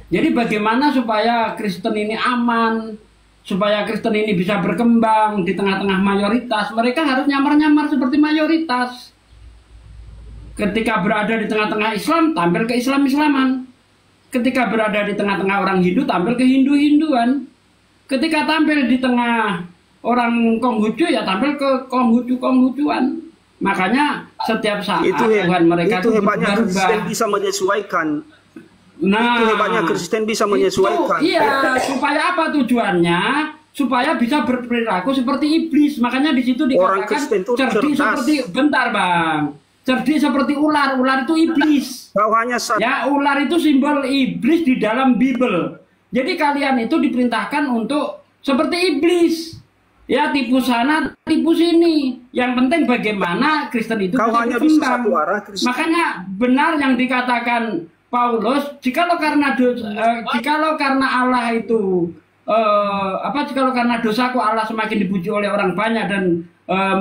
Jadi bagaimana supaya Kristen ini aman, supaya Kristen ini bisa berkembang di tengah-tengah mayoritas, mereka harus nyamar-nyamar seperti mayoritas. Ketika berada di tengah-tengah Islam, tampil ke Islam-Islaman. Ketika berada di tengah-tengah orang Hindu, tampil ke Hindu-Hinduan. Ketika tampil di tengah orang Konghucu, ya tampil ke Konghucu-Konghucuan. Makanya setiap saat Tuhan mereka itu hebatnya Kristen bisa menyesuaikan. Nah, itu hebatnya Kristen bisa menyesuaikan. Iya, supaya apa tujuannya? Supaya bisa berperilaku seperti iblis. Makanya di situ dikatakan cerdik seperti, bentar bang, cerdik seperti ular. Ular itu iblis. Ya, ular itu simbol iblis di dalam Bible. Jadi kalian itu diperintahkan untuk seperti iblis. Ya, tipu sana, tipu sini. Yang penting bagaimana Kristen itu bisa berkembang. Makanya benar yang dikatakan Paulus, jikalau karena Allah itu jikalau karena dosaku Allah semakin dipuji oleh orang banyak dan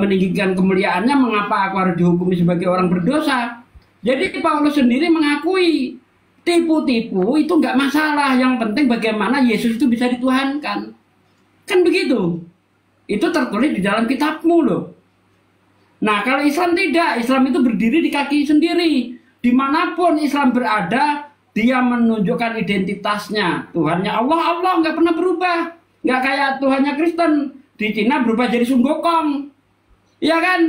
meninggikan kemuliaannya, mengapa aku harus dihukumi sebagai orang berdosa? Jadi Paulus sendiri mengakui tipu-tipu itu nggak masalah, yang penting bagaimana Yesus itu bisa dituhankan. Kan begitu. Itu tertulis di dalam kitabmu loh. Nah, kalau Islam tidak, Islam itu berdiri di kaki sendiri. Dimanapun Islam berada, dia menunjukkan identitasnya. Tuhannya Allah nggak pernah berubah. Nggak kayak Tuhannya Kristen. Di Cina berubah jadi Sun Gokong. Iya kan?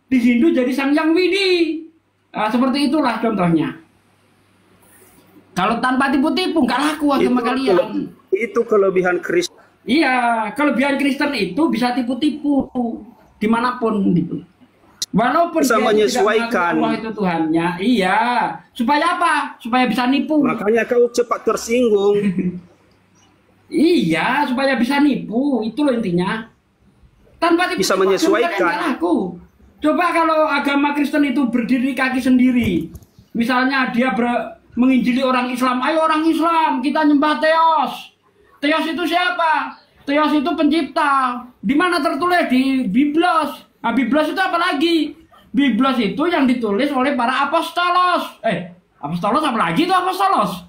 Di Hindu jadi Sang Hyang Widi. Nah, seperti itulah contohnya. Kalau tanpa tipu-tipu, nggak laku agama kalian. Itu kelebihan Kristen. Iya, kelebihan Kristen itu bisa tipu-tipu. Dimanapun gitu. Walaupun bisa menyesuaikan Allah itu Tuhannya, iya. Supaya apa? Supaya bisa nipu. Makanya kau cepat tersinggung. Iya, supaya bisa nipu. Itu loh intinya. Tanpa tipu, bisa menyesuaikan. Coba kalau agama Kristen itu berdiri kaki sendiri. Misalnya dia menginjili orang Islam. Ayo orang Islam, kita nyembah Theos. Theos itu siapa? Theos itu pencipta. Di mana tertulis? Di Biblos. Nah, Biblos itu apa lagi? Biblos itu yang ditulis oleh para apostolos. Apostolos apa lagi itu apostolos?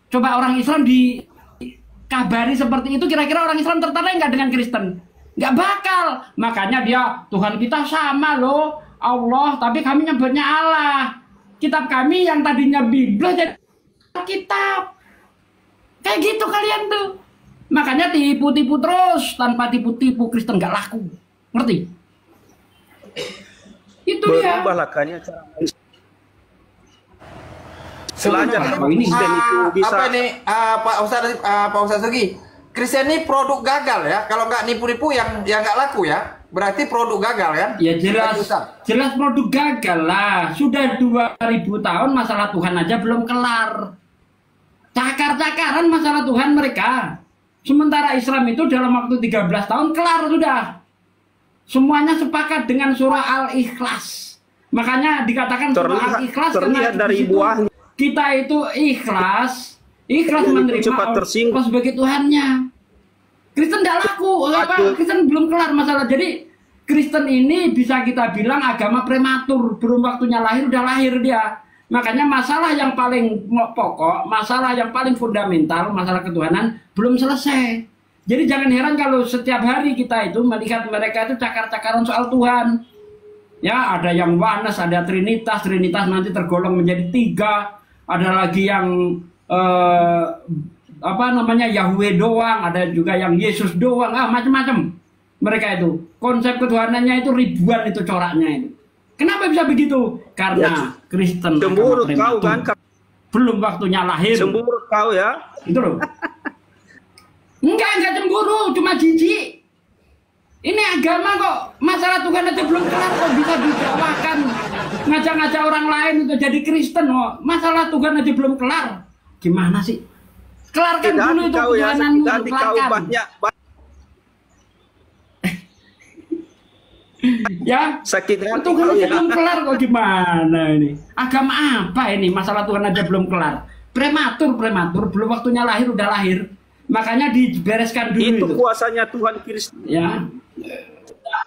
Coba orang Islam dikabari seperti itu, kira-kira orang Islam tertarik nggak dengan Kristen? Nggak bakal. Makanya dia, Tuhan kita sama loh, Allah, tapi kami nyebutnya Allah. Kitab kami yang tadinya Biblos jadi kitab. Kayak gitu kalian tuh. Makanya tipu-tipu terus. Tanpa tipu-tipu Kristen nggak laku. Ngerti? Itu dia. Berubahlah kan ya cara belajar Kristen itu bisa. Apa ini Pak Ustaz Sugi? Kristen ini produk gagal ya. Kalau nggak nipu-nipu yang nggak laku ya. Berarti produk gagal kan? Ya jelas produk gagal lah. Sudah 2000 tahun masalah Tuhan aja belum kelar. Cakar-cakaran masalah Tuhan mereka. Sementara Islam itu dalam waktu 13 tahun kelar sudah. Semuanya sepakat dengan surah Al-Ikhlas. Makanya dikatakan surah Al-Ikhlas karena dari buahnya. Kita itu ikhlas menerima Allah sebagai Tuhannya. Kristen tidak laku, Kristen belum kelar masalah. Jadi Kristen ini bisa kita bilang agama prematur, belum waktunya lahir udah lahir dia. Makanya masalah yang paling pokok, masalah yang paling fundamental, masalah ketuhanan belum selesai. Jadi jangan heran kalau setiap hari kita itu melihat mereka itu cakar-cakaran soal Tuhan. Ya, ada yang oneness, ada Trinitas nanti tergolong menjadi 3. Ada lagi yang Yahweh doang, ada juga yang Yesus doang, macam-macam. Mereka itu konsep ketuhanannya itu ribuan itu coraknya itu. Kenapa bisa begitu? Karena Kristen cemburu kau kan? Belum waktunya lahir. Cemburu kau ya? Itu loh. Enggak cemburu, cuma jijik. Ini agama kok, masalah Tuhan aja belum kelar kok bisa didakwakan. Ngajak-ngajak orang lain untuk jadi Kristen, masalah Tuhan aja belum kelar. Gimana sih? Kelarkan dulu itu ketuhananmu, kelarkan. Ya, sakit hati Tuhan aja belum kelar kok gimana ini? Agama apa ini? Masalah Tuhan aja belum kelar. Prematur, belum waktunya lahir udah lahir. Makanya dibereskan dulu itu. Kuasanya Tuhan Kristus. Ya.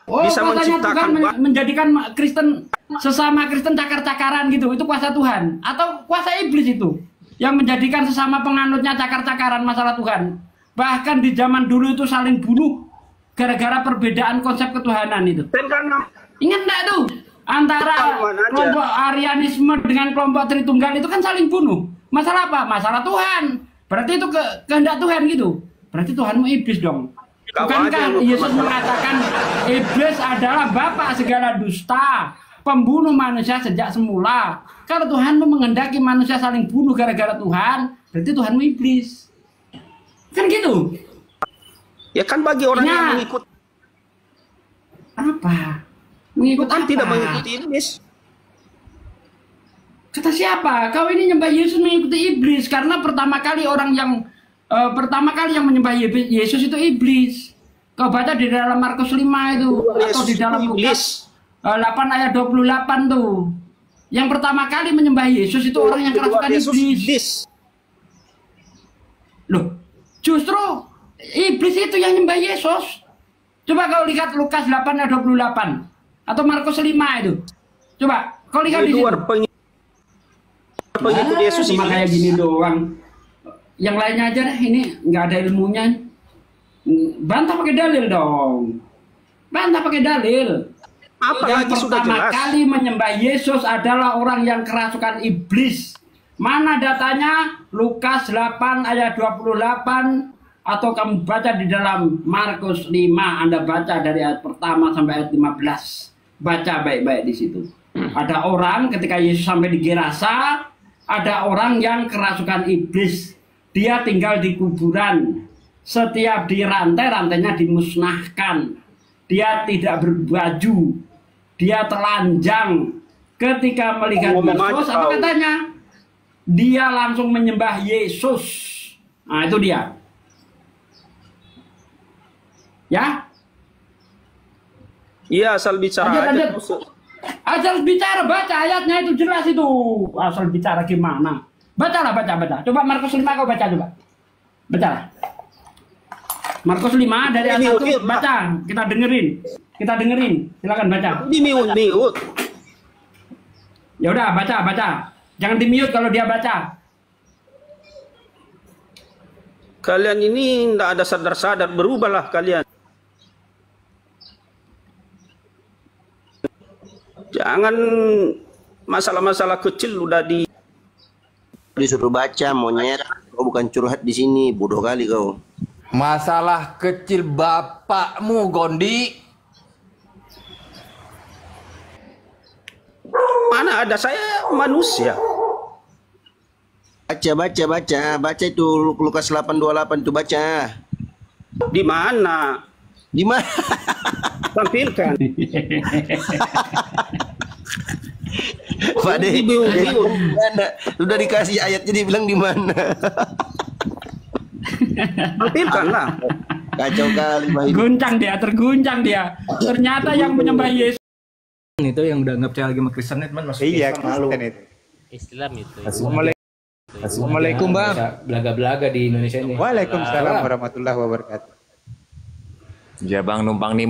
Bisa menciptakan Tuhan menjadikan Kristen sesama Kristen cakar-cakaran gitu. Itu kuasa Tuhan atau kuasa iblis itu? yang menjadikan sesama penganutnya cakar-cakaran masalah Tuhan. Bahkan di zaman dulu itu saling bunuh gara-gara perbedaan konsep ketuhanan itu. Ingat enggak tuh? Antara kelompok Arianisme dengan kelompok Tritunggal itu kan saling bunuh. Masalah apa? Masalah Tuhan. Berarti itu kehendak Tuhan gitu. Berarti Tuhanmu iblis dong. Bukankah Yesus mengatakan iblis adalah bapak segala dusta, pembunuh manusia sejak semula. Kalau Tuhanmu menghendaki manusia saling bunuh gara-gara Tuhan, berarti Tuhanmu iblis. Kan gitu. Ya kan bagi orang yang mengikut apa? Mengikut kan apa? tidak mengikuti iblis. Kata siapa? Kau ini nyembah Yesus mengikuti iblis karena pertama kali yang menyembah Yesus itu iblis. Kau baca di dalam Markus 5 itu atau di dalam Lukas 8 ayat 28 tuh. Yang pertama kali menyembah Yesus itu orang yang kerasukan iblis. Loh, justru iblis itu yang nyembah Yesus. Coba kau lihat Lukas 8 ayat 28 atau Markus 5 itu. Coba kau lihat di situ. Pengikut Yesus cuma kayak gini doang. Yang lainnya aja deh, ini nggak ada ilmunya. Bantah pakai dalil dong. Bantah pakai dalil. Yang pertama kali menyembah Yesus adalah orang yang kerasukan iblis. Mana datanya? Lukas 8 ayat 28 atau kamu baca di dalam Markus 5. Anda baca dari ayat pertama sampai ayat 15. Baca baik-baik di situ. Ada orang ketika Yesus sampai di Gerasa, ada orang yang kerasukan iblis. Dia tinggal di kuburan. Setiap dirantai, rantainya dimusnahkan. Dia tidak berbaju. Dia telanjang. Ketika melihat Yesus, apa katanya? Dia langsung menyembah Yesus. Nah, itu dia. Ya? Iya, asal bicara aja. Asal bicara, baca ayatnya itu jelas itu. Asal bicara gimana? Bacalah, baca. Coba Markus 5 kau baca coba. Bacalah. Markus 5 dari ayat 1 baca. Kita dengerin. Silakan baca. Di mute. Ya udah, baca. Jangan di mute kalau dia baca. Kalian ini tidak ada sadar-sadar, berubahlah kalian. Jangan masalah-masalah kecil udah disuruh baca, monyet. Kau bukan curhat di sini, bodoh kali kau. Masalah kecil bapakmu, Gondi. Mana ada, saya manusia. Baca itu Lukas 8:28 itu baca. Di mana? Di mana? Tampilkan. Pak De, udah dikasih ayatnya dibilang di mana? Tampilkanlah. Kacau kali. Terguncang dia. Ternyata yang menyembah Yesus itu yang udah nggak percaya lagi sama Kristen itu masuk Kristen itu. Islam itu. Assalamualaikum bang. Belaga-belaga di Indonesia ini. Waalaikumsalam warahmatullahi wabarakatuh. Ya bang, numpang nih.